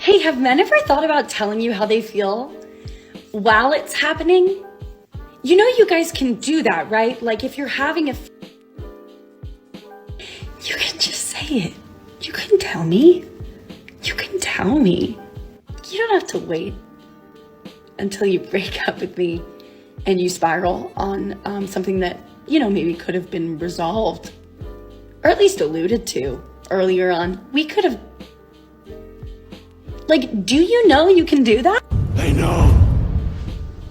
Hey, have men ever thought about telling you how they feel while it's happening? You know you guys can do that, right? Like if you're having you can just say it. You can tell me. You can tell me. You don't have to wait until you break up with me and you spiral on something that, you know, maybe could have been resolved or at least alluded to earlier on. We could have, like, do you know you can do that? They know.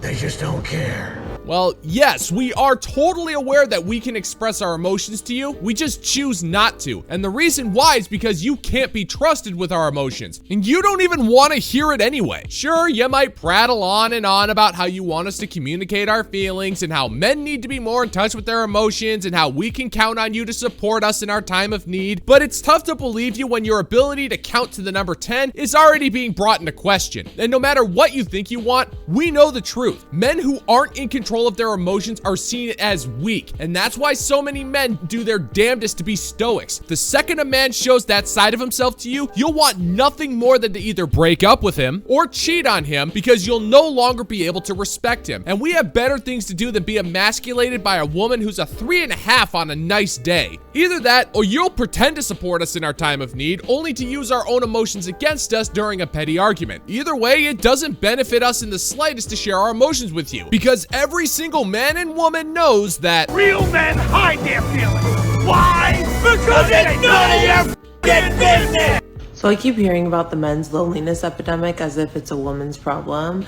They just don't care. Well, yes, we are totally aware that we can express our emotions to you. We just choose not to. And the reason why is because you can't be trusted with our emotions. And you don't even want to hear it anyway. Sure, you might prattle on and on about how you want us to communicate our feelings and how men need to be more in touch with their emotions and how we can count on you to support us in our time of need. But it's tough to believe you when your ability to count to the number 10 is already being brought into question. And no matter what you think you want, we know the truth. Men who aren't in control of their emotions are seen as weak, and that's why so many men do their damnedest to be stoics. The second a man shows that side of himself to you, you'll want nothing more than to either break up with him or cheat on him because you'll no longer be able to respect him. And we have better things to do than be emasculated by a woman who's a 3.5 on a nice day. Either that, or you'll pretend to support us in our time of need, only to use our own emotions against us during a petty argument. Either way, it doesn't benefit us in the slightest to share our emotions with you, because every single man and woman knows that Real men hide their feelings. Why? Because it's none of your f***ing business. So I keep hearing about the men's loneliness epidemic as if it's a woman's problem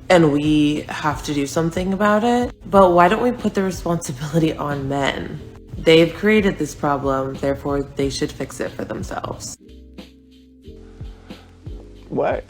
and we have to do something about it. But why don't we put the responsibility on men? They've created this problem, therefore they should fix it for themselves. What?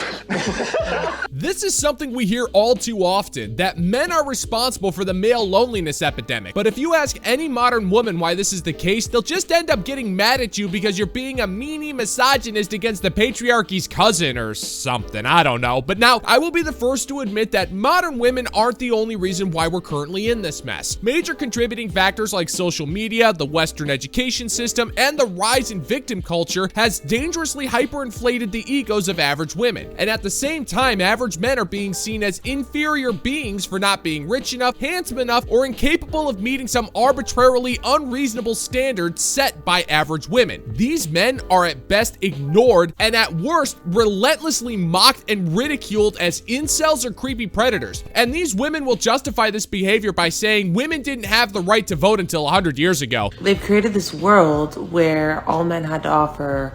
This is something we hear all too often, that men are responsible for the male loneliness epidemic. But if you ask any modern woman why this is the case, they'll just end up getting mad at you because you're being a meanie misogynist against the patriarchy's cousin or something. I don't know. But now, I will be the first to admit that modern women aren't the only reason why we're currently in this mess. Major contributing factors like social media, the Western education system, and the rise in victim culture has dangerously hyperinflated the egos of average women. And at the same time, average men are being seen as inferior beings for not being rich enough, handsome enough, or incapable of meeting some arbitrarily unreasonable standard set by average women. These men are at best ignored and at worst relentlessly mocked and ridiculed as incels or creepy predators. And these women will justify this behavior by saying women didn't have the right to vote until 100 years ago. They've created this world where all men had to offer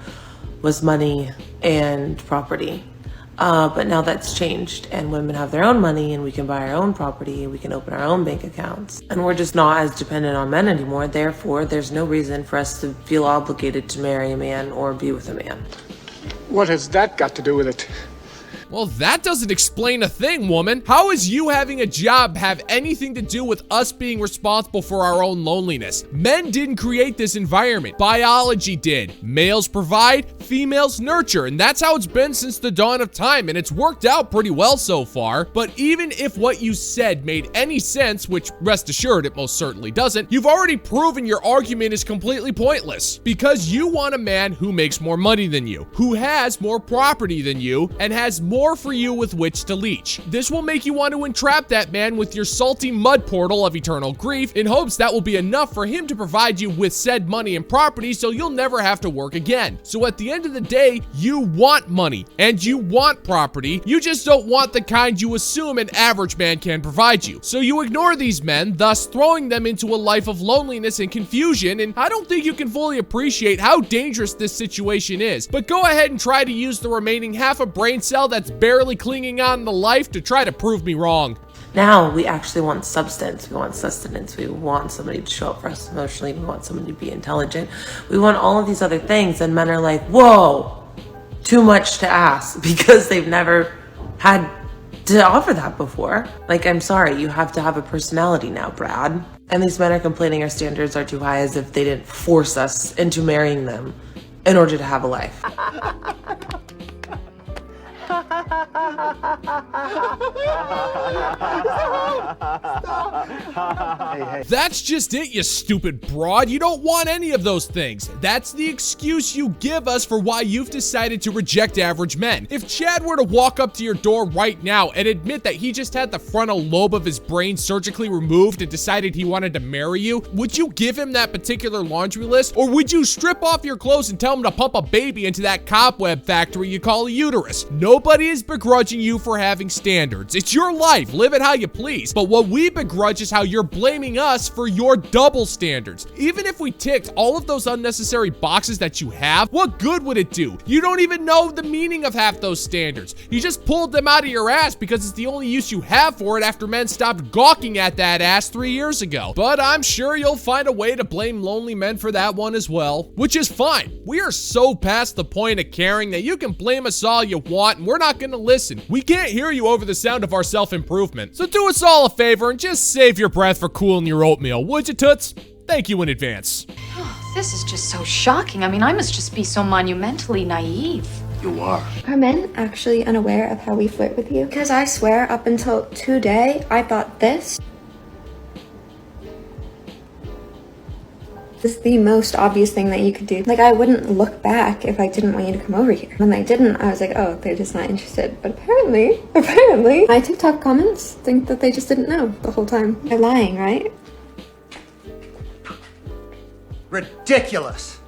was money and property. But now that's changed and women have their own money and we can buy our own property and we can open our own bank accounts. And we're just not as dependent on men anymore. Therefore, there's no reason for us to feel obligated to marry a man or be with a man. What has that got to do with it? Well, that doesn't explain a thing, woman. How is you having a job have anything to do with us being responsible for our own loneliness? Men didn't create this environment. Biology did. Males provide, females nurture, and that's how it's been since the dawn of time, and it's worked out pretty well so far. But even if what you said made any sense, which rest assured it most certainly doesn't, you've already proven your argument is completely pointless. Because you want a man who makes more money than you, who has more property than you, and has more for you with which to leech. This will make you want to entrap that man with your salty mud portal of eternal grief in hopes that will be enough for him to provide you with said money and property so you'll never have to work again. So at the end of the day, you want money and you want property. You just don't want the kind you assume an average man can provide you. So you ignore these men, thus throwing them into a life of loneliness and confusion, and I don't think you can fully appreciate how dangerous this situation is. But go ahead and try to use the remaining half a brain cell that's barely clinging on to life to try to prove me wrong. Now we actually want substance, we want sustenance, we want somebody to show up for us emotionally, we want somebody to be intelligent, we want all of these other things, and men are like, whoa, too much to ask, because they've never had to offer that before. Like, I'm sorry, you have to have a personality now, Brad. And these men are complaining our standards are too high as if they didn't force us into marrying them in order to have a life. That's just it, you stupid broad. You don't want any of those things. That's the excuse you give us for why you've decided to reject average men. If Chad were to walk up to your door right now and admit that he just had the frontal lobe of his brain surgically removed and decided he wanted to marry you, would you give him that particular laundry list? Or would you strip off your clothes and tell him to pump a baby into that cobweb factory you call a uterus? Nobody is begrudging you for having standards. It's your life. Live it how you please. But what we begrudge is how you're blaming us for your double standards. Even if we ticked all of those unnecessary boxes that you have, what good would it do? You don't even know the meaning of half those standards. You just pulled them out of your ass because it's the only use you have for it after men stopped gawking at that ass 3 years ago. But I'm sure you'll find a way to blame lonely men for that one as well, which is fine. We are so past the point of caring that you can blame us all you want and we're not gonna listen. We can't hear you over the sound of our self-improvement. So do us all a favor and just save your breath for cooling your oatmeal, would you, Toots? Thank you in advance. This is just so shocking. I mean, I must just be so monumentally naive. You are. Are men actually unaware of how we flirt with you? Because I swear, up until today, I thought this is the most obvious thing that you could do. Like, I wouldn't look back if I didn't want you to come over here. When they didn't, I was like, oh, they're just not interested. But apparently, my TikTok comments think that they just didn't know the whole time. They're lying, right? Ridiculous.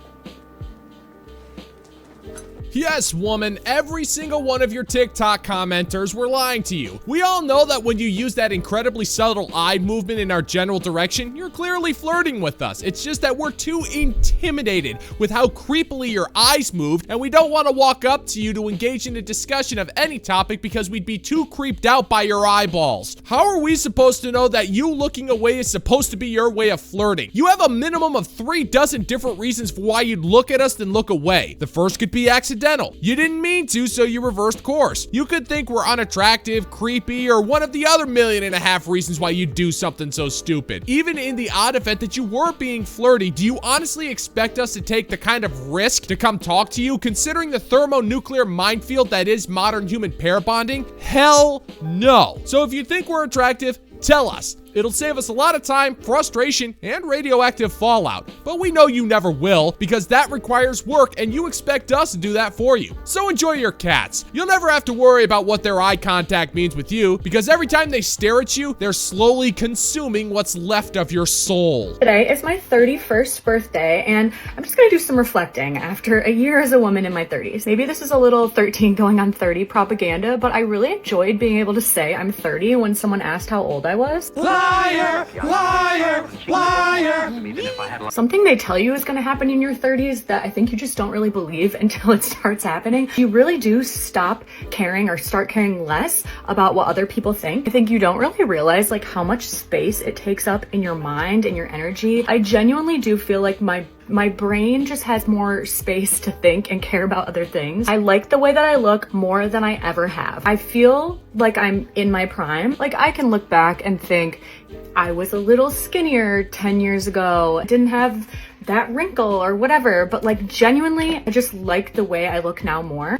Yes, woman, every single one of your TikTok commenters were lying to you. We all know that when you use that incredibly subtle eye movement in our general direction, you're clearly flirting with us. It's just that we're too intimidated with how creepily your eyes moved, and we don't want to walk up to you to engage in a discussion of any topic because we'd be too creeped out by your eyeballs. How are we supposed to know that you looking away is supposed to be your way of flirting? You have a minimum of 3 dozen different reasons for why you'd look at us then look away. The first could be accidental. You didn't mean to, so you reversed course. You could think we're unattractive, creepy, or one of the other 1.5 million reasons why you do something so stupid. Even in the odd event that you were being flirty, do you honestly expect us to take the kind of risk to come talk to you, considering the thermonuclear minefield that is modern human pair bonding? Hell no. So if you think we're attractive, tell us. It'll save us a lot of time, frustration, and radioactive fallout. But we know you never will, because that requires work and you expect us to do that for you. So enjoy your cats. You'll never have to worry about what their eye contact means with you, because every time they stare at you, they're slowly consuming what's left of your soul. Today is my 31st birthday, and I'm just gonna do some reflecting after a year as a woman in my 30s. Maybe this is a little 13 going on 30 propaganda, but I really enjoyed being able to say I'm 30 when someone asked how old I was. Liar, liar, liar. Something they tell you is going to happen in your 30s that I think you just don't really believe until it starts happening. You really do stop caring or start caring less about what other people think. I think you don't really realize like how much space it takes up in your mind and your energy. I genuinely do feel like my brain just has more space to think and care about other things. I like the way that I look more than I ever have. I feel like I'm in my prime. Like I can look back and think I was a little skinnier 10 years ago. I didn't have that wrinkle or whatever, but like genuinely, I just like the way I look now more.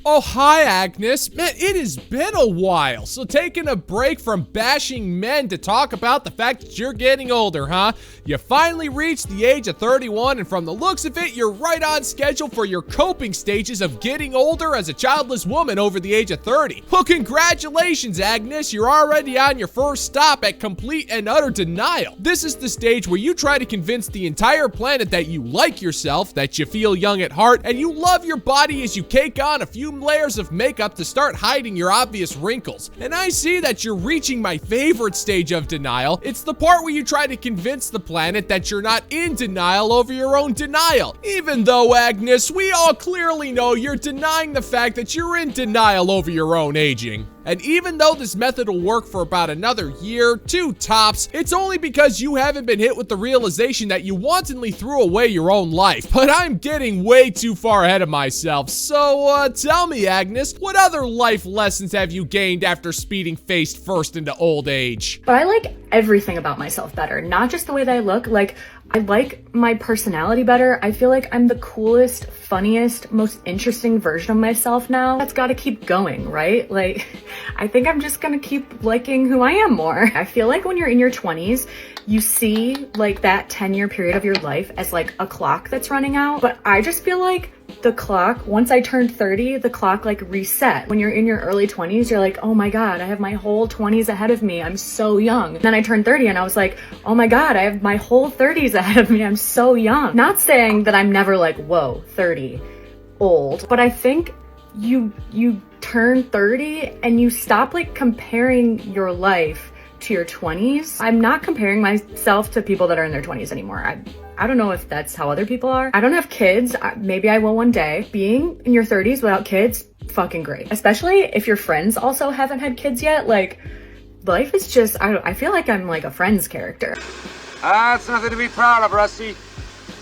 Oh, hi, Agnes. Man, it has been a while. So taking a break from bashing men to talk about the fact that you're getting older, huh? You finally reached the age of 31, and from the looks of it, you're right on schedule for your coping stages of getting older as a childless woman over the age of 30. Well, congratulations, Agnes. You're already on your first stop at complete and utter denial. This is the stage where you try to convince the entire planet that you like yourself, that you feel young at heart, and you love your body as you cake on a few layers of makeup to start hiding your obvious wrinkles. And I see that you're reaching my favorite stage of denial. It's the part where you try to convince the planet that you're not in denial over your own denial. Even though, Agnes, we all clearly know you're denying the fact that you're in denial over your own aging. And even though this method will work for about another year, 2 tops, it's only because you haven't been hit with the realization that you wantonly threw away your own life. But I'm getting way too far ahead of myself, so tell me, Agnes, what other life lessons have you gained after speeding face first into old age? But I like everything about myself better, not just the way that I look. Like, I like my personality better. I feel like I'm the coolest, funniest, most interesting version of myself now. That's gotta keep going, right? Like, I think I'm just gonna keep liking who I am more. I feel like when you're in your 20s, you see like that 10-year period of your life as like a clock that's running out. But I just feel like the clock, once I turned 30, the clock like reset. When you're in your early 20s, you're like, oh my God, I have my whole 20s ahead of me. I'm so young. Then I turned 30 and I was like, oh my God, I have my whole 30s ahead of me. I'm so young. Not saying that I'm never like, whoa, 30, old, but I think you turn 30 and you stop like comparing your life to your 20s. I'm not comparing myself to people that are in their 20s anymore. I don't know if that's how other people are. I don't have kids. Maybe I will one day. Being in your 30s without kids, fucking great. Especially if your friends also haven't had kids yet. Like, life is just, I feel like I'm like a Friends character. That's nothing to be proud of, Rusty.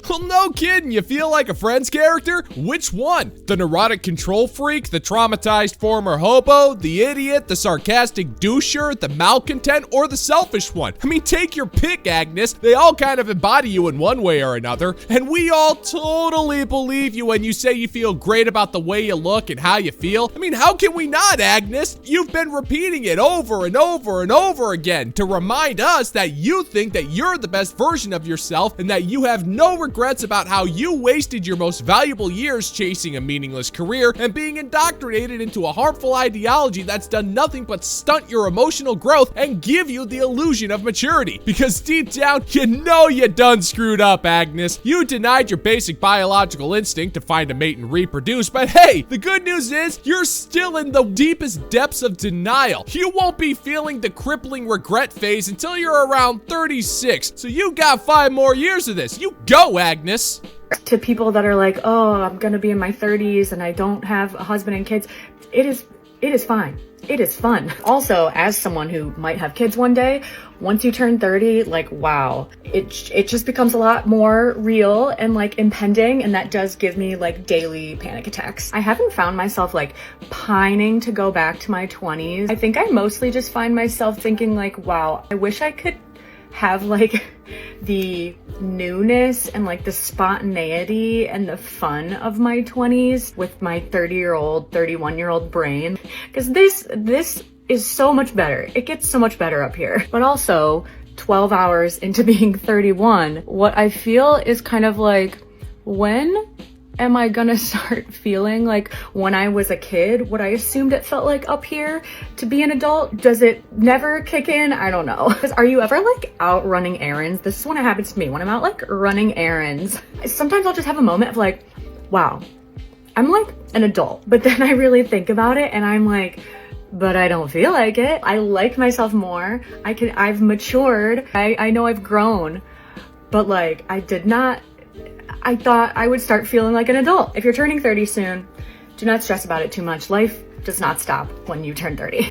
Well, no kidding. You feel like a Friends character? Which one? The neurotic control freak, the traumatized former hobo, the idiot, the sarcastic doucher, the malcontent, or the selfish one? I mean, take your pick, Agnes. They all kind of embody you in one way or another, and we all totally believe you when you say you feel great about the way you look and how you feel. I mean, how can we not, Agnes? You've been repeating it over and over and over again to remind us that you think that you're the best version of yourself and that you have no regrets about how you wasted your most valuable years chasing a meaningless career and being indoctrinated into a harmful ideology that's done nothing but stunt your emotional growth and give you the illusion of maturity. Because deep down, you know you done screwed up, Agnes. You denied your basic biological instinct to find a mate and reproduce, but hey, the good news is you're still in the deepest depths of denial. You won't be feeling the crippling regret phase until you're around 36, so you got 5 more years of this. You go, Agnes. To people that are like, oh, I'm gonna be in my 30s and I don't have a husband and kids, it is fine. It is fun. Also, as someone who might have kids one day, once you turn 30, like, wow, it just becomes a lot more real and like impending, and that does give me like daily panic attacks. I haven't found myself like pining to go back to my 20s. I think I mostly just find myself thinking like, wow, I wish I could have like the newness and like the spontaneity and the fun of my 20s with my 30-year-old, 31-year-old brain. Because this is so much better. It gets so much better up here. But also, 12 hours into being 31, what I feel is kind of like, when am I gonna start feeling like when I was a kid, what I assumed it felt like up here to be an adult? Does it never kick in? I don't know. Because are you ever like out running errands? This is when it happens to me, when I'm out like running errands. Sometimes I'll just have a moment of like, wow, I'm like an adult. But then I really think about it and I'm like, but I don't feel like it. I like myself more. I've matured. I know I've grown, but like I thought I would start feeling like an adult. If you're turning 30 soon, do not stress about it too much. Life does not stop when you turn 30.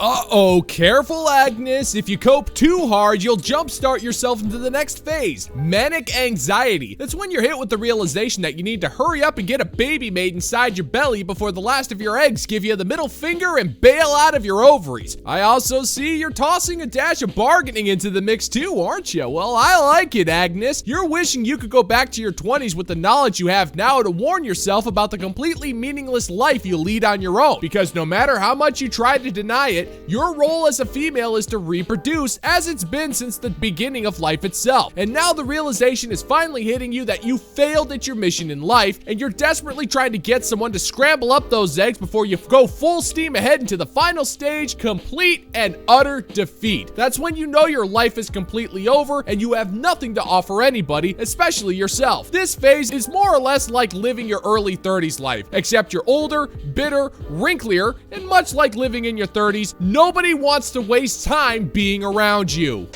Uh-oh, careful, Agnes. If you cope too hard, you'll jumpstart yourself into the next phase. Manic anxiety. That's when you're hit with the realization that you need to hurry up and get a baby made inside your belly before the last of your eggs give you the middle finger and bail out of your ovaries. I also see you're tossing a dash of bargaining into the mix too, aren't you? Well, I like it, Agnes. You're wishing you could go back to your 20s with the knowledge you have now to warn yourself about the completely meaningless life you lead on your own. Because no matter how much you try to deny it, your role as a female is to reproduce, as it's been since the beginning of life itself. And now the realization is finally hitting you that you failed at your mission in life, and you're desperately trying to get someone to scramble up those eggs before you go full steam ahead into the final stage, complete and utter defeat. That's when you know your life is completely over and you have nothing to offer anybody, especially yourself. This phase is more or less like living your early 30s life, except you're older, bitter, wrinklier, and much like living in your 30s, nobody wants to waste time being around you.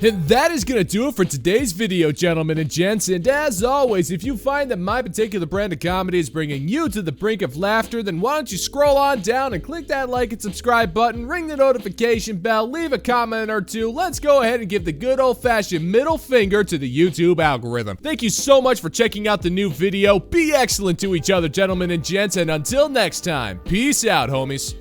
And that is gonna do it for today's video, gentlemen and gents. And as always, if you find that my particular brand of comedy is bringing you to the brink of laughter, then why don't you scroll on down and click that like and subscribe button, ring the notification bell, leave a comment or two. Let's go ahead and give the good old-fashioned middle finger to the YouTube algorithm. Thank you so much for checking out the new video. Be excellent to each other, gentlemen and gents, and until next time, peace out, homies.